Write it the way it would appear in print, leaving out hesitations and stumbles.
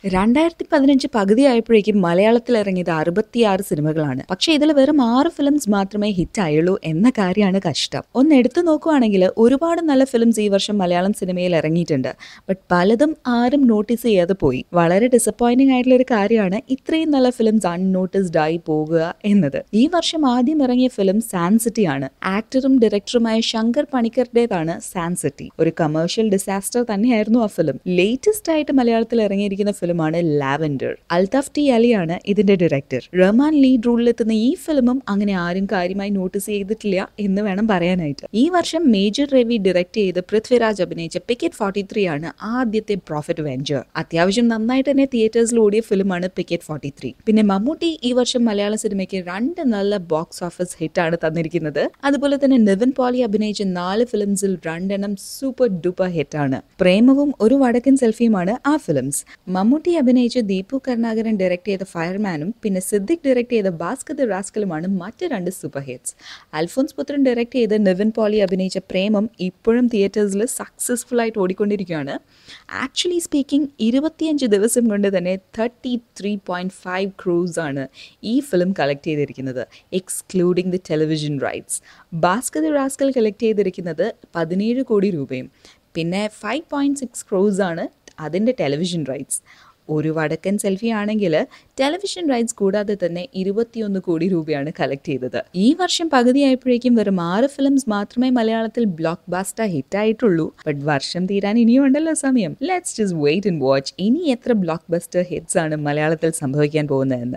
2015 പകുതിയായപ്പോഴേക്കും മലയാളത്തിൽ ഇറങ്ങിയത് 66 സിനിമകളാണ്. പക്ഷേ ഇതിൽ വെറും 6 ഫിലിംസ് മാത്രമേ ഹിറ്റ് ആയുള്ളൂ എന്ന കാര്യമാണ് കഷ്ടം. ഒന്ന് എടുത്തു നോക്കുവാണെങ്കിൽ ഒരുപാട് നല്ല ഫിലിംസ് ഈ വർഷം മലയാളം സിനിമയിൽ ഇറങ്ങിയിട്ടുണ്ട്. ബട്ട് പലതും ആരും നോട്ടീസ് ചെയ്യാതെ പോയി. വളരെ ഡിസപ്പോയിന്റിംഗ് ആയിട്ടുള്ള ഒരു കാര്യമാണ് ഇത്രയും നല്ല ഫിലിംസ് അൺനോട്ടീസ്ഡ് ആയി പോകുക എന്നത്. ഈ വർഷം ആദ്യം ഇറങ്ങിയ ഫിലിം സാൻസിറ്റി ആണ്. ആക്ടറും ഡയറക്ടറുമായ ശങ്കർ പണിക്കറുടേതാണ് സാൻസിറ്റി. ഒരു കമേഴ്ഷ്യൽ ഡിസാസ്റ്റർ തന്നെയായിരുന്നു ആ ഫിലിം. ലേറ്റസ്റ്റ് ആയിട്ട് മലയാളത്തിൽ ഇറങ്ങിയിരിക്കുന്ന ഫിലിമാണ് ലാവൻഡർ. അൽതാഫ് ടി അലിയാണ് ഇതിന്റെ ഡയറക്ടർ. റഹ്മാൻ ലീഡ് റോളിലെത്തുന്ന ഈ ഫിലിമും അങ്ങനെ ആരും കാര്യമായി നോട്ടീസ് ചെയ്തിട്ടില്ല എന്ന് വേണം പറയാനായിട്ട്. ഈ വർഷം മേജർ രവി ഡയറക്ട് ചെയ്ത് പൃഥ്വിരാജ് അഭിനയിച്ച പിക്കറ്റ് 43 ആണ് ആദ്യത്തെ പ്രോഫിറ്റ് വെഞ്ചർ. അത്യാവശ്യം നന്നായിട്ട് തന്നെ തിയേറ്റേഴ്സിൽ ഓടിയ ഫിലിമാണ് പിക്കറ്റ് 43. പിന്നെ മമ്മൂട്ടി ഈ വർഷം മലയാള സിനിമയ്ക്ക് 2 നല്ല ബോക്സ് ഓഫീസ് ഹിറ്റ് ആണ് തന്നിരിക്കുന്നത്. അതുപോലെ തന്നെ നിവിൻ പോളി അഭിനയിച്ച 4 ഫിലിംസിൽ 2 സൂപ്പർ ഡൂപ്പർ ഹിറ്റ് ആണ്. പ്രേമവും ഒരു വടക്കൻ സെൽഫിയുമാണ് ആ ഫിലിംസ്. മമ്മൂട്ടി അഭിനയിച്ച ദീപു കരുണാകരൻ ഡയറക്ട് ചെയ്ത ഫയർമാനും പിന്നെ സിദ്ദിഖ് ഡയറക്ട് ചെയ്ത ഭാസ്കർ ദി റാസ്കലുമാണ് മറ്റ് 2 സൂപ്പർ ഹിറ്റ്സ്. അൽഫോൻസ് പുത്രൻ ഡയറക്ട് ചെയ്ത നിവിൻ പോളി അഭിനയിച്ച പ്രേമം ഇപ്പോഴും തിയേറ്റേഴ്സിൽ സക്സസ്ഫുൾ ആയിട്ട് ഓടിക്കൊണ്ടിരിക്കുകയാണ്. ആക്ച്വലി സ്പീക്കിംഗ് 25 ദിവസം കൊണ്ട് തന്നെ 33.5 ക്രോസ് ആണ് ഈ ഫിലിം കളക്ട് ചെയ്തിരിക്കുന്നത്, excluding the television rights. Bhaskar the rascal collect ചെയ്തിരിക്കുന്നത് 17 കോടി രൂപയും പിന്നെ 5.6 ക്രോസ് ആണ് അതിൻ്റെ ടെലിവിഷൻ റൈറ്റ്സ്. ഒരു വടക്കൻ സെൽഫി ആണെങ്കിൽ ടെലിവിഷൻ റൈറ്റ്സ് കൂടാതെ തന്നെ 21 കോടി രൂപയാണ് കളക്ട് ചെയ്തത്. ഈ വർഷം പകുതിയായപ്പോഴേക്കും വെറും 6 ഫിലിംസ് മാത്രമേ മലയാളത്തിൽ ബ്ലോക്ക് ബാസ്റ്റർ ഹിറ്റ് ആയിട്ടുള്ളൂ. ബട്ട് വർഷം തീരാൻ ഇനിയും ഉണ്ടല്ലോ സമയം. Let's just wait and watch ഇനി എത്ര ബ്ലോക്ക് ബസ്റ്റർ ഹിറ്റ്സ് ആണ് മലയാളത്തിൽ സംഭവിക്കാൻ പോകുന്നതെന്ന്.